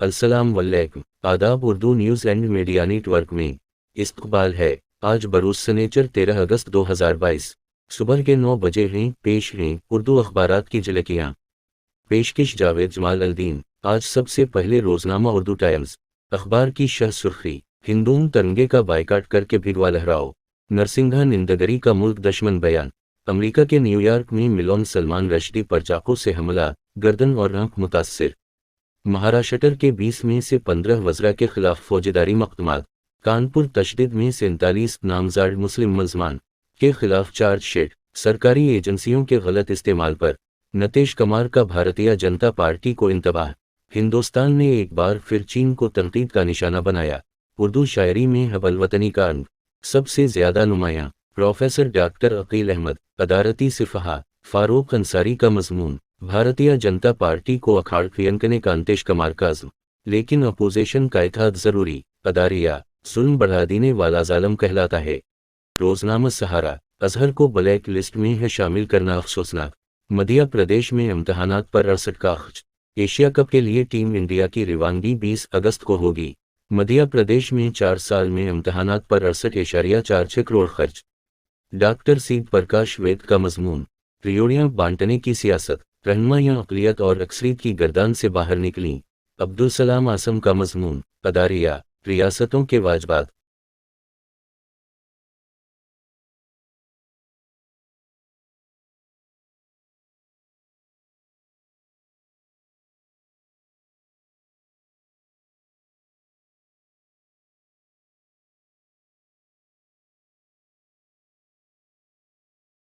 अस्सलाम वालेकुम। आदाब। Urdu news and media network में इस्तकबाल है। आज बरोज़ सनेचर 13 अगस्त 2022 सुबह के 9 बजे हैं। पेश हैं उर्दू अखबारात की झलकियाँ। पेशकश जावेद जमाल अल-दीन। आज सबसे पहले रोज़नामा उर्दू टाइम्स अखबार की शह सुर्खी, हिंदून तिरंगे का बाइकाट करके भिगवा लहराओ। नरसिंघा निंदगरी का मुल्क दुश्मन बयान। अमेरिका के न्यूयॉर्क में मिलोन सलमान रश्दी पर चाकू से हमला, गर्दन और आंख मुतासिर। महाराष्ट्र के 20 में से 15 वज़रा के खिलाफ फौजदारी मकदमात। कानपुर तशद्दुद में 47 नामजद मुस्लिम मुलज़मान के खिलाफ चार्जशीट। सरकारी एजेंसियों के गलत इस्तेमाल पर नीतीश कुमार का भारतीय जनता पार्टी को इंतबाह। हिंदुस्तान ने एक बार फिर चीन को तनकीद का निशाना बनाया। उर्दू शायरी में हबल वतनी का अंग सबसे ज़्यादा नुमायां। Professor doctor Aqeel Ahmad. अदारती सिफहा फारूक अंसारी का मजमून। भारतीय जनता पार्टी को अखाड़ फेंकने का नीतीश कुमार का अज़्म, लेकिन अपोजिशन का इत्तेहाद ज़रूरी। अदारिया जुल्म बढ़ा देने वाला जालिम कहलाता है। रोज़नामा सहारा। अजहर को ब्लैक लिस्ट में है शामिल करना अफसोसनाक। मध्य प्रदेश में इम्तहानात पर 68 का खर्च। एशिया कप के लिए टीम इंडिया की रवानगी 20 अगस्त को होगी। मध्य प्रदेश में 4 साल में इम्तहानात पर 68.46 करोड़ खर्च। डॉक्टर सीद प्रकाश वेद का मजमून। रियोड़ियाँ बांटने की सियासत, रहनुमाइयाँ अक़लियत और अक्सरियत की गर्दान से बाहर निकलीं। अब्दुल सलाम आसम का मजमून। अदारिया रियासतों के वाजबात,